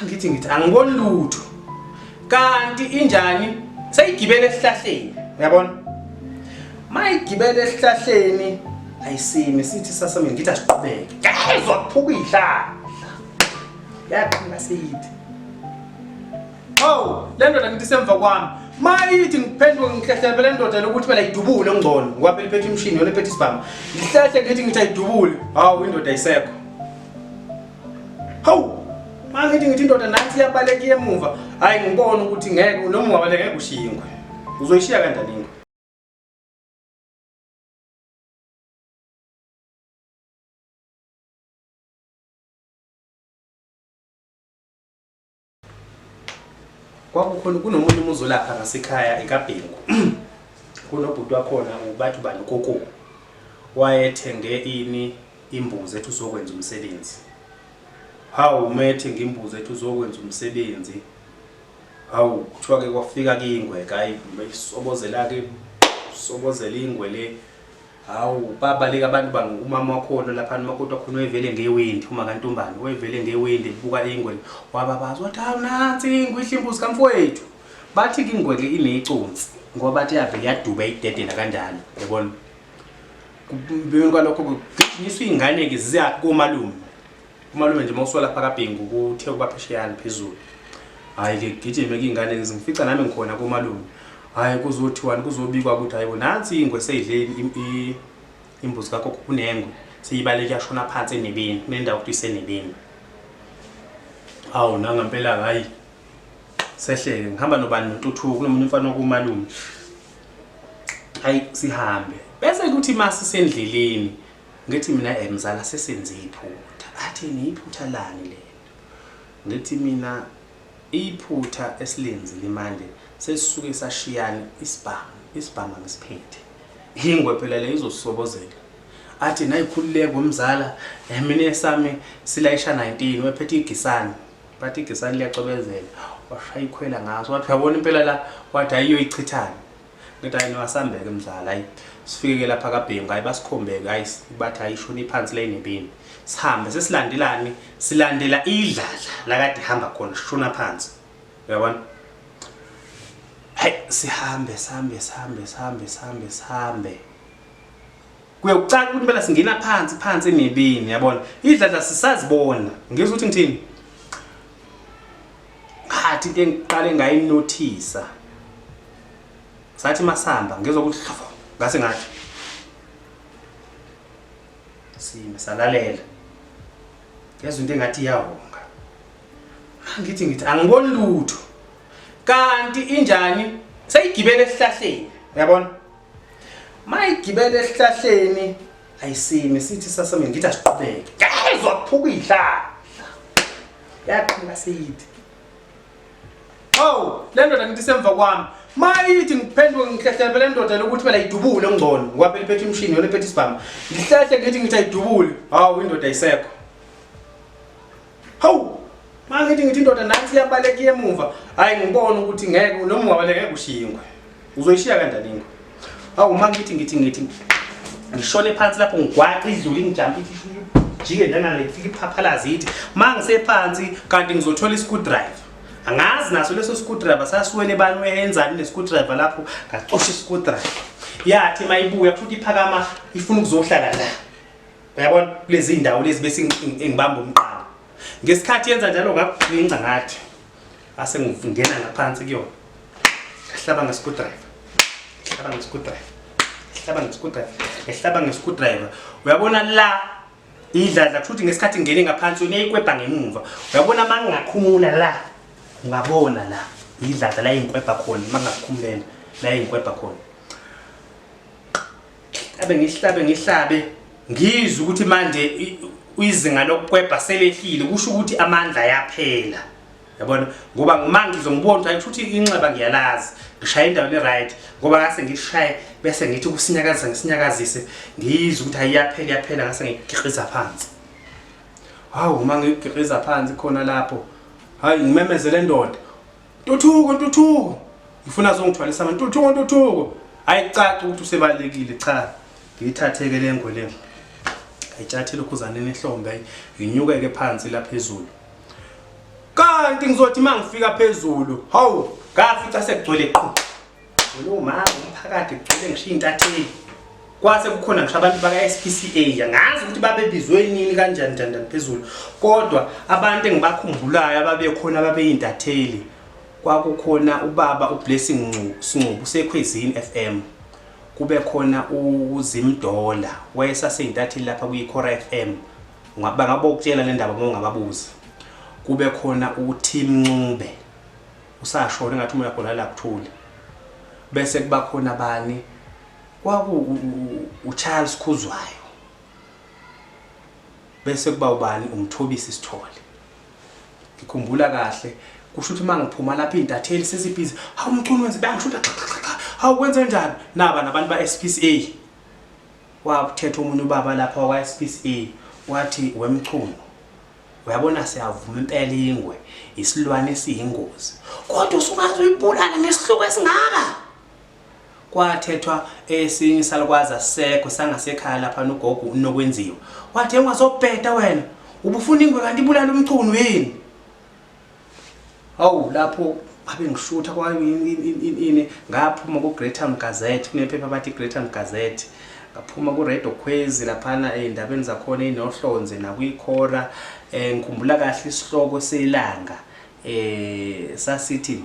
ngithi angiboni lutho kanti injani seyigibele esihlahleni uyabona mayigibele esihlahleni ayisimi sithi sasamini ngithi asiqhubeke ngezwe kuphuka ihlahla yaqhina sithi le ndoda ngithi semva kwami mayithi ngiphenduke ngihlehlele le ndoda lokuthi phela idubule ngcono ngoba phela iphethe imshini yona iphethe isibhamu ngihlehle ngithi ayidubule indoda ayisekho ngithi indoda nathi iyabaleka emuva hayi ngibona ukuthi ngeke noma ungabaleka ngeke ushingwe uzoyishiya kanjani ingwe kwakukhona kunomunye umuzi lapha ngasekhaya eKabhengu kunobhuti wakhona ubathi banokoko wayethenge imbuzi ethi uzokwenza umsebenzi umethe ngimbuzi ethi uzokwenza umsebenzi kuthiwa ke kwafika ingwe hayi isobozela ke sobozela ingwe le babaleka abantu bangumama wakhona lapha nomakoti wakhona wevele ngewindi uma kantombane wevele ngewindi buka ingwe wababaza wathi nansi ingwe ihlimbuzi kamfowethu bathi ingwe ke ineconsi ngoba bathi yavele yaduba idedela kanjalo yabona kubeni kwalokho kugijinyiswa ingane ke ziya komalume umalume nje mawusola lapha kaBhengu kuthe kubapheshiyana phezulu hayi ke gijime ke ingane zingifica nami ngikhona komalume hayi kuzothiwani kuzobikwa ukuthi hayibo nansi ingwe seyidle imbuzi kakho kunengwe siyibaleke yashona phansi enebeni kunendawo ukuthi isenebeni nangempela hayi sehleke ngihamba nobani nontuthuko kunomunye umfana wokumalume hayi sihambe bese kuthi masi sendleleni ngithi mina emzala sesenze iphutha athi niyiphutha lani lento ngithi mina iphutha esilenzile manje sesisuke sashiyana isibhamu ngisiphethe ingwe phela le izosobozela athi nayikhululeke ngomzala mina esami silayisha 19 wephethe igisani bathi igisani liyacobezela washaya ikhwela ngaso wathi yabona impela la wathi ayiyo ichithana ngithi hayi niwasambeke mzala hayi sifike lapha kaBhengu hayi basikhombeke hayi bathi ayishona iphansi la enebeni sihambe sesilandelani silandela idlala la kade hamba khona shona phansi uyabona sihambe kuyokucala ukuthi impela singena phansi enebeni yabona idlala sisazibona ngizwe ukuthi ngithini ngathi into engiqale ngayinothisa sathi masamba ngizwe ukuthi hlobo ngase ngathi salalela ngezwe into engathi iyahonga ngithi angiboni lutho kanti injani seyigibele esihlahleni uyabona mayigibele esihlahleni ayisimi sithi sasamini ngithi asiqhubeke ngezwe kuphuka ihlahla yaqhina sithi le ndoda ngithi semva kwami mayithi ngiphenduke ngihlehlele le ndoda lokuthi phela idubule ngcono ngoba phela iphethe imshini yona iphethe isibhamu ngihlehle ngithi ayidubule indoda ayisekho ngithi indoda nathi iyabaleka emuva hayi ngibona ukuthi ngeke noma ungabaleka ngeke ushingwe uzoyishiya kanjani ingwe uma ngithi ngishone phansi lapho ngigwaqa idlule ingijampa jike nangale fika iphaphalazi ithi mangisephansi kanti ngizothola i-screwdriver angazi naso leso screwdriver sasiwele bani wenzani ne-screwdriver lapho ngacosha i-screwdriver yathi mayibuya futhi iphakama ifuna ukuzohlala la uyabona kulezi indawo lezi bese ngibamba umqala ngesikhathi yenza njalo ngakugcinca ngathi ase ngingena ngaphansi kuyona hlaba nge-screwdriver uyabona la idlala futhi ngesikhathi ngene ngaphansi uneyikwebha ngemuva uyabona mangingakhumula la ungabona la idlala la inkwebha khona mangakhumulela la inkwebha khona ngihlabe ngizwe ukuthi manje izinga lokukwebha selehlile kusho ukuthi amandla ayaphela yabona ngoba ngimangizwe ngibona ukuthi inxeba ngiyalazi ngishaya indawo right ngoba ngase ngishaye bese ngithi ngisinyakazise ngizwe ukuthi ayaphela ngase ngigqiqiza phansi uma ngigqiqiza phansi khona lapho hayi ngimemezele ndoda ntuthuko ngifuna zongithwalisa abantu ntuthuko hayi caca ukuthi usebalekile cha ngiyithatheke le ngwe le ayitshathile ukuzanene ehlombe nginyuke ke phansi la phezulu kanti ngizothi mangifika phezulu hawu ngafica sekugcwele qhu lo mama umphakathi kugcwele ngisho intatheli kwase kukhona ngisho abantu baka SPCA ngazi ukuthi babebizwe nini kanjani phezulu kodwa abantu engibakhumbulayo ababekhona ababeyintatheli kwakukhona ubaba uBlessing Sincubo usekhwezini FM kube khona uZimdola wayesaseyintatheli lapha kuyiKhora FM ngaba ukutshela le ndaba mongababuza kube khona uTim Ncube usashona ngathi umoya khona la kuthule bese kuba khona bani kwaku uCharles Khuzwayo bese kuba ubani uMthobisi Sithole ngikhumbula kahle kusho ukuthi mangiphuma lapha intatheli sesibhizi hawu umculo wenze bangishuta hawu kwenze njani naba nabantu ba SPCA wakuthetha umuntu ubaba lapha kwa SPCA wathi wemculo uyabona siyavuma impela ingwe isilwane esiyingozi kodwa usungaze uyibulala nesihluko esingaka kwathethwa esinye salukwazi asekho sangasekhaya lapha nogogo unokwenziwa wathi ungazobheda wena ubufuna ingwe kanti ibulala umculo yini awu lapho abe ngishutha kwa ini ngaphuma ku Greater Gazette kunephepha bathi Greater Gazette ngaphuma ku Radio Khwezi laphana endabeni zakhona inohlonze na kuyiKhora ngikhumbula kahle isihloko selanga sasithi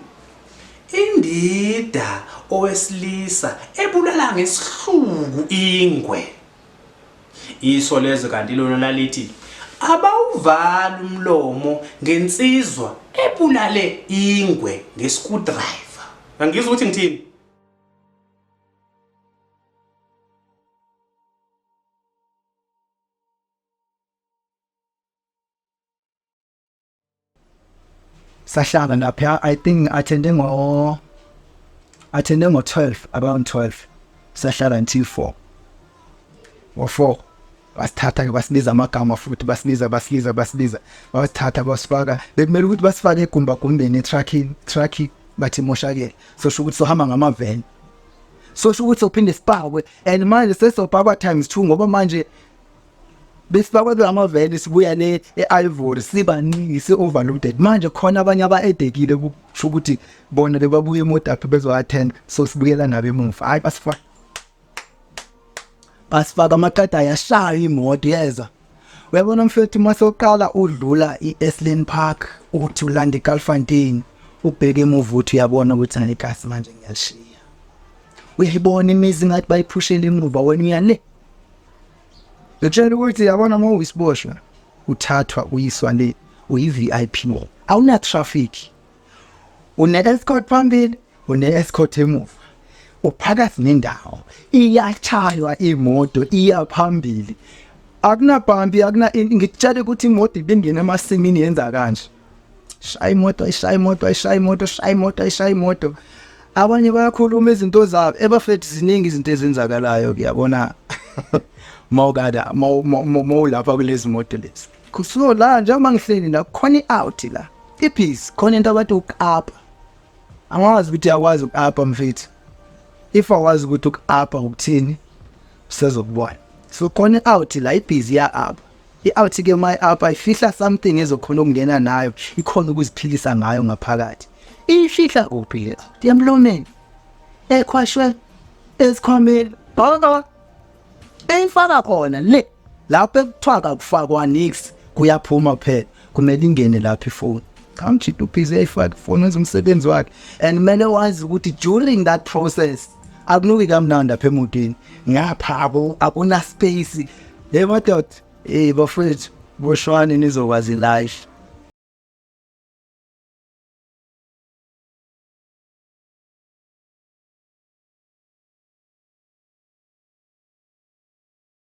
indida owesilisa ebulala ngesihluku ingwe iso lezo kanti lona lalithi abawuvala umlomo ngensizwa ebulale ingwe ngescrewdriver angizwa ukuthi ngithini sahlala lapha I think attending ngo 12 around 12 sahlala until 4 or 4 basithatha basibiza amagama futhi basibiza basithatha basifaka bekumele ukuthi basifake egumbagumbeni trucking bathi moshakele so sho ukuthi sohamba ngamavan so sho ukuthi sophinde sipakwe and manje sesopakwa times 2 ngoba manje besifakwe ngamavan sibuya le eIvory sibaningi overloaded manje khona abanye abaedekile kusho ukuthi bona bebabuye emoto apha bezo attend so sibuyela nabe emuva hayi basifaka amakada yashaya imoto yeza uyabona mfethu masoqala udlula iEslen Park uthi ulanda eGalfontein ubheke emuva uthi uyabona ukuthi anekasi manje ngiyashiya uyayibona imizi ngathi bayiphushela emuva wena uyale ngitshela ukuthi yabona uma uyisiboshwa uthathwa uyiswa le uyi-VIP awuna traffic une-escort phambili une-escort emuva uphakathi nendawo iyachaywa imoto iya phambili akunabhambi ngitshela ukuthi imoto ibingena emasimini yenza kanje shaya imoto abanye bayakhuluma izinto zabo ebafethi ziningi izinto ezenzakalayo kuyabona mawulapha kulezi moto lezi kusuka la njengoba ngihleli la khona i-out la ipeace khona into abathi uku-up angazi ukuthi yakwazi uku-up mfethu if awazi ukuthi uku-up ukuthini usezokubona so khona i-out la ibhizi ya-up i-out ke my-up ayifihla something ezokhona ukungena nayo ikhona ukuziphilisa ngayo ngaphakathi ifihla kuphi emlomeni ekhwashwe esikhwameni eyifaka khona le lapho ekuthiwa kakufakwa nix kuyaphuma phela kumele ingene lapha ifoni kamjida ubhizi eyifaka ifoni wenza umsebenzi wakhe and kumele wazi ukuthi during that process akunuki kamnandi apha emotweni ngapha akuna space madoda bafethu boshwane nizokwazi life